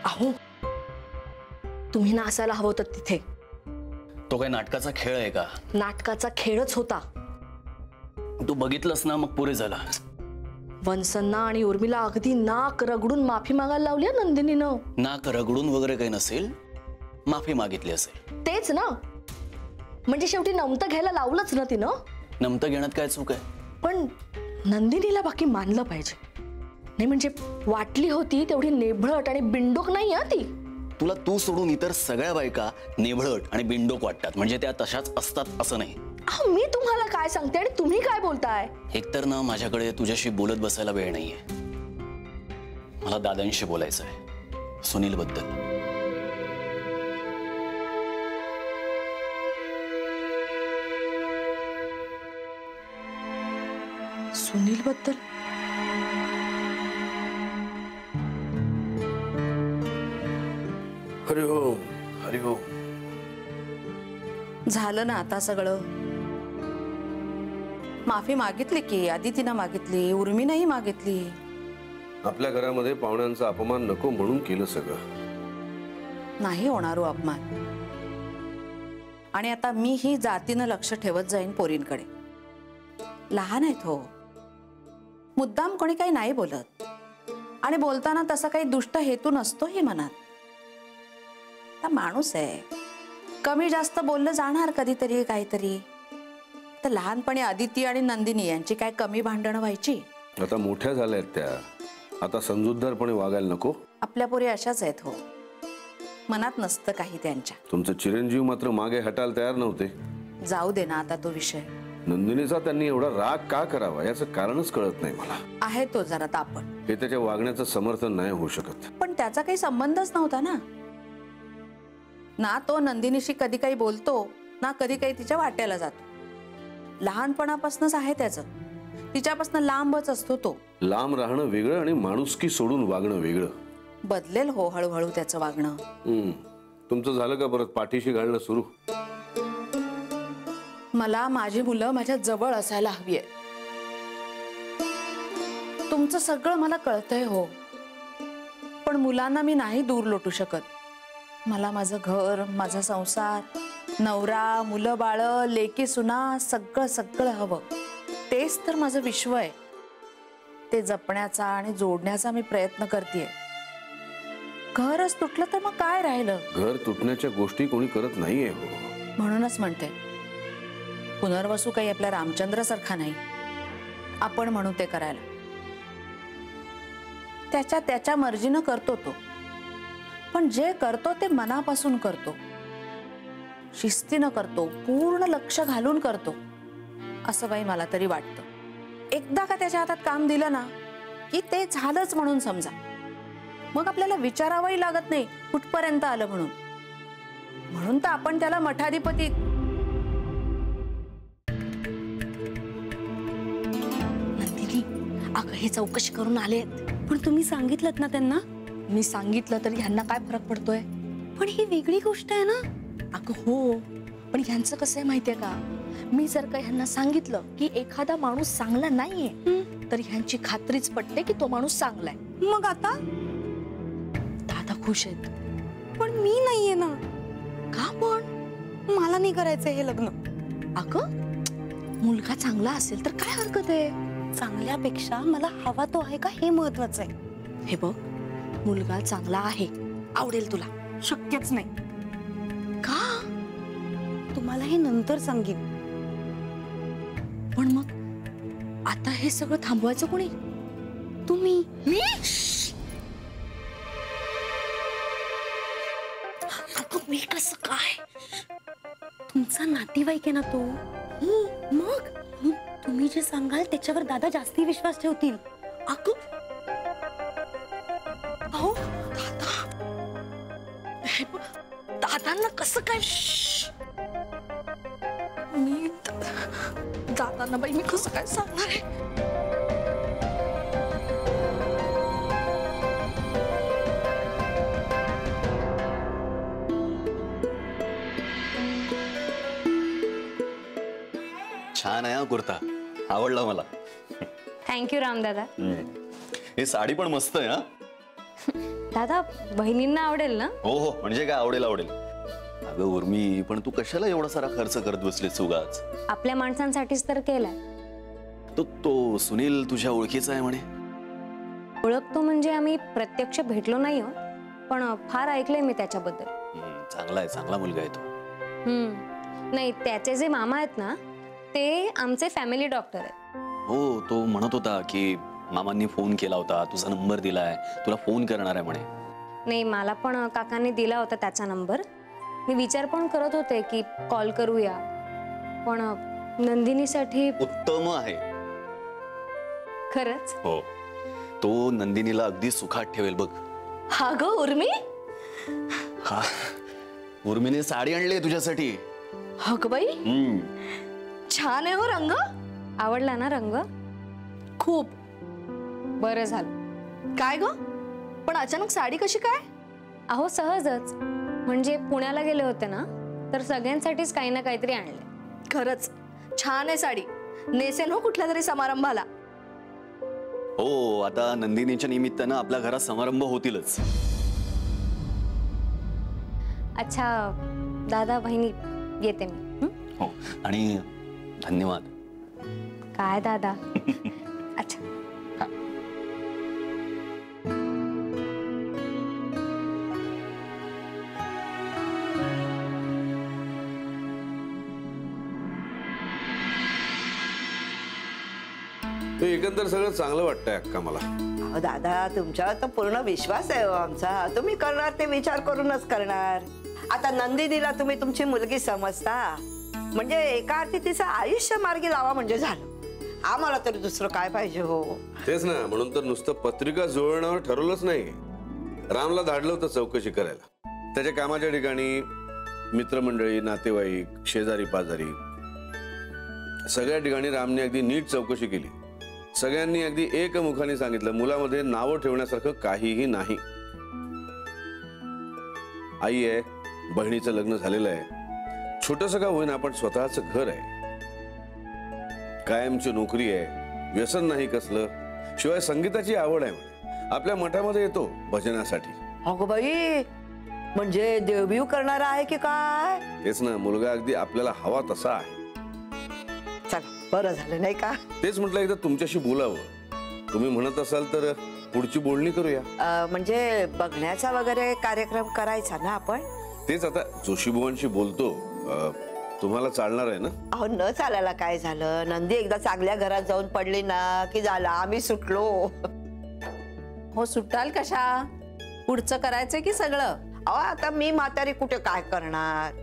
अहो तुम्ही ना असायला हवं होतं तिथे. तो काय नाटकाचा खेळ आहे का? नाटकाचा खेळच होता. तू बघितलंस ना, मग पुरे झाला. वंसना आणि उर्मिला अगदी नाक रगडून माफी मागायला लावली नंदिनीनं. नाक रगडून वगैरे काही नसेल, माफी मागितली असेल. तेच ना, म्हणजे शेवटी नमतं घ्यायला लावलंच ना तिनं. नमतं घेण्यात काय चूक आहे? पण नंदिनीला बाकी मानलं पाहिजे. नाही म्हणजे वाटली होती तेवढी नेभळट आणि बिंडोक नाही ती. तुला तू सोडून इतर सगळ्या बायका नेभळट आणि बिंडोक वाटतात, म्हणजे त्या तशाच असतात असं नाही. मी तुम्हाला काय सांगते आणि तुम्ही काय बोलताय? एकतर ना माझ्याकडे तुझ्याशी बोलत बसायला वेळ नाहीये. मला दादांशी बोलायचं आहे, सुनील बद्दल. सुनील बद्दल? हरिओम हरिओम. झालं ना आता सगळं. माफी मागितली की आदितीनं मागितली, उर्मीनंही मागितली. आपल्या घरामध्ये पाहुण्यांचा अपमान नको म्हणून केलं सगळं. नाही होणार हो अपमान. आणि आता मी ही जातीनं लक्ष ठेवत जाईन पोरींकडे. लहान आहेत हो, मुद्दाम कोणी काही नाही बोलत. आणि बोलताना तसा काही दुष्ट हेतू नसतो ही मनात. माणूस आहे, कमी जास्त बोललं जाणार कधीतरी काहीतरी. तर लहानपणी आदिती आणि नंदिनी यांची काय कमी भांडणं व्हायची? आता मोठ्या झाल्यात त्या, आता समजूतदारपणे वागायला नको. आपल्या पोरी अशाच आहेत हो, मनात नसतं काही त्यांच्या. तुमचे चिरंजीव मात्र मागे हटायला तयार नव्हते. जाऊ दे ना आता तो विषय. नंदिनीचा त्यांनी एवढा राग का करावा याचं कारणच कळत नाही मला. आहे तो जरा तापट. हे त्याच्या वागण्याचं समर्थन नाही होऊ शकत. पण त्याचा काही संबंधच नव्हता ना. ना तो नंदिनीशी कधी काही बोलतो, ना कधी काही तिच्या वाट्याला जातो. लहानपणापासूनच आहे त्याचं. तिच्यापासून लांबच असतो तो. लांब राहणं वेगळं आणि माणुसकी सोडून वागणं वेगळं. बदलेल हो हळूहळू त्याचं वागणं. तुमचं झालं का परत पाठीशी घालणं सुरू? मला माझी मुलं माझ्या जवळ असायला हवी आहे. तुमचं सगळं मला कळतंय हो, पण मुलांना मी नाही दूर लोटू शकत. मला माझं घर, माझा संसार, नवरा, मुलं बाळ, लेकी सुना सगळं सगळं हवं. तेच तर माझं विश्व आहे. ते जपण्याचा आणि जोडण्याचा मी प्रयत्न करतेय. घरच तुटलं तर मग काय राहिलं? घर तुटण्याच्या गोष्टी कोणी करत नाहीये हो. म्हणूनच म्हणते, पुनर्वसू काही आपल्या रामचंद्र सारखा नाही. आपण म्हणू ते करायला. त्याच्या त्याच्या मर्जीनं करतो तो, पण जे करतो ते मनापासून करतो, शिस्तीनं करतो, पूर्ण लक्ष घालून करतो, असं बाई मला तरी वाटतं. एकदा का त्याच्या हातात काम दिलं ना की ते झालंच म्हणून समजा. मग आपल्याला विचारावंही लागत नाही कुठपर्यंत आलं म्हणून. म्हणून तर आपण त्याला मठाधिपती. नंदिनी, अगं हे चौकशी करून आलेत. पण तुम्ही सांगितलं ना त्यांना? मी सांगितलं तरी ह्यांना काय फरक पडतोय? पण ही वेगळी गोष्ट आहे ना. अगं हो, पण ह्यांचं कसं आहे माहितीये का, मी जर का ह्यांना सांगितलं की एखादा माणूस चांगला नाहीये, तर ह्यांची खात्रीच पटते की तो माणूस चांगलाय. मग आता दादा खुश आहेत. पण मी नाहीये ना. का पण? मला नाही करायचंय हे लग्न. अगं मुलगा चांगला असेल तर काय हरकत आहे? चांगल्यापेक्षा मला हवा तो आहे का हे महत्वाचं आहे. हे बघ, मुलगा चांगला आहे, आवडेल तुला. शक्यच नाही. का? तुम्हाला हे नंतर सांगेन. पण मग आता हे सगळं थांबवायचं कोणी? तुम्ही. मी? अगं मी कसं काय? तुमचा नातेवाईक आहे ना तो. मग तुम्ही जे सांगाल त्याच्यावर दादा जास्ती विश्वास ठेवतील. अगं अहो दादा, दादांना कसं काय? मी दादांना बाई मी कसं काय सांगणार आहे? छान आहे हा कुर्ता, आवडला मला. थँक्यू रामदादा. ही साडी पण मस्त आहे. हा दादा बहिणींना आवडेल ना? हो हो, म्हणजे काय आवडेल आवडेल. अगं उर्मी, पण तू कशाला एवढा सारा खर्च करत बसलीस उगाच? आपल्या माणसांसाठीच तर केलाय. तो सुनील तुझ्या ओळखीचा आहे म्हणे. ओळखतो म्हणजे आम्ही प्रत्यक्ष भेटलो नाही हो, पण फार ऐकलंय मी त्याच्याबद्दल. चांगला आहे, चांगला मुलगा आहे तो. नाही, त्याचे जे मामा आहेत ना ते आमचे फॅमिली डॉक्टर आहेत. हो, तो म्हणत होता की मामांनी फोन केला होता, तुझा नंबर दिलाय, तुला फोन करणार आहे म्हणे. नाही, मला पण काकांनी दिला होता त्याचा नंबर. मी विचार पण करत होते की कॉल करूया, पण नंदिनीसाठी. उत्तम आहे. खरंच? हो, तो नंदिनीला अगदी सुखात ठेवेल बघ. हा ग उर्मी, हा, उर्मीने साडी आणली तुझ्यासाठी. हा ग बाई, छान आहे हो रंग. आवडला ना रंग? खूप. बरं झालं. काय ग, पण अचानक साडी कशी काय? अहो सहजच, म्हणजे पुण्याला गेले होते ना तर सगळ्यांसाठीच काही ना काहीतरी आणले. खरंच छान आहे साडी. नेसेन हो कुठल्या तरी समारंभाला. हो, आता नंदिनीच्या निमित्तानं आपल्या घरात समारंभ होतीलच. अच्छा दादा बहिणी, येते मी. हो, आणि धन्यवाद. काय दादा? अच्छा. एकंदर सगळं चांगलं वाटतंय अक्का मला. अहो दादा, तुमच्यावर तर पूर्ण विश्वास आहे हो आमचा. तुम्ही करणार ते विचार करूनच करणार. आता नंदिनीला तुम्ही तुमची मुलगी समजता, म्हणजे एका अर्थी तिचं आयुष्य मार्गी लावा म्हणजे झालं. आम्हाला तरी दुसरं काय पाहिजे हो. तेच ना, म्हणून तर नुसतं पत्रिका जुळवण्यावर ठरवलंच नाही. रामला धाडलं होतं चौकशी करायला. त्याच्या कामाच्या ठिकाणी मित्रमंडळी, नातेवाईक, शेजारी पाजारी सगळ्या ठिकाणी रामने अगदी नीट चौकशी केली. सगळ्यांनी अगदी एकमुखाने सांगितलं, मुलामध्ये नावं ठेवण्यासारखं काहीही नाही. आई आहे, बहिणीचं लग्न झालेलं आहे, छोटंसं का होईना पण स्वतःचं घर आहे, कायमची नोकरी आहे, व्यसन नाही कसलं, शिवाय संगीताची आवड आहे म्हणे. आपल्या मठामध्ये येतो भजनासाठी. अगो बाई, म्हणजे देवबीव करणारा आहे की काय? तेच ना, मुलगा अगदी आपल्याला हवा तसा आहे. चला, बरं झालं नाही का? तेच म्हटलं एकदा तुमच्याशी बोलावं. तुम्ही म्हणत असाल तर पुढची बोलणी करूया. म्हणजे बघण्याचा वगैरे कार्यक्रम करायचा ना आपण? तेच आता जोशीबुवांशी बोलतो. तुम्हाला चालणार आहे ना? अहो, न चालायला काय झालं? नंदी एकदा चांगल्या घरात जाऊन पडली ना की झालं, आम्ही सुटलो. हो, सुटाल कशा? पुढचं करायचंय की सगळं? अहो, आता मी म्हातारी कुठे काय करणार?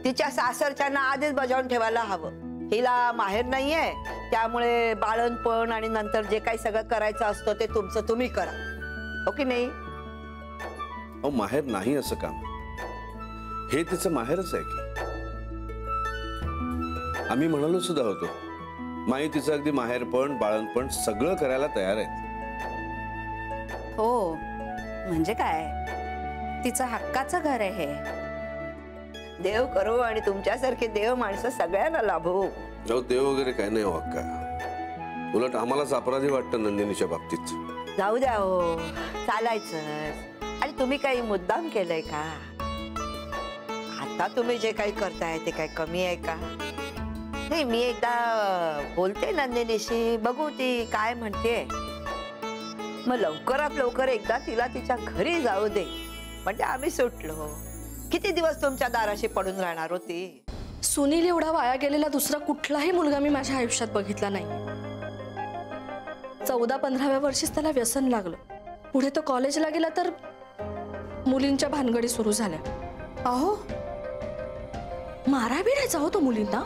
तिच्या सासरच्यांना आधीच बजावून ठेवायला हवं. हिला माहेर नाहीये, त्यामुळे बाळणपण आणि नंतर जे काही सगळं करायचं असतं ते तुमचं तुम्ही करा, हो की नाही? अहो, माहेर नाही असं काम, हे तिचं माहेरच आहे की. आम्ही म्हणालो सुद्धा होतो, माई तिचं अगदी माहेरपण, बाळणपण सगळं करायला तयार आहे. हो, म्हणजे काय, तिचं हक्काचं घर आहे हे. देव करो आणि तुमच्यासारखे देव माणसं सगळ्यांना लाभो. अहो, देव वगैरे काय नाही हो अक्का. उलट आम्हालाच अपराधी वाटतं नंदिनीच्या बाबतीत. जाऊ द्या हो, चालायचं. आणि तुम्ही काही मुद्दाम केलंय का? आता तुम्ही जे काही करताय ते काही कमी आहे का? नाही, मी एकदा बोलते नंदिनीशी, बघू ती काय म्हणते. मग लवकरात लवकर एकदा तिला तिच्या घरी जाऊ दे, म्हणजे आम्ही सुटलो. किती दिवस तुमच्या दाराशी पडून राहणार होती? सुनील एवढा वाया गेलेला दुसरा कुठलाही मुलगा मी माझ्या आयुष्यात बघितला नाही. 14-15व्या वर्षीच त्याला व्यसन लागलं. पुढे तो कॉलेजला गेला तर मुलींच्या भानगडी सुरू झाल्या. अहो, मारा बिरायचा हो तो मुलींना.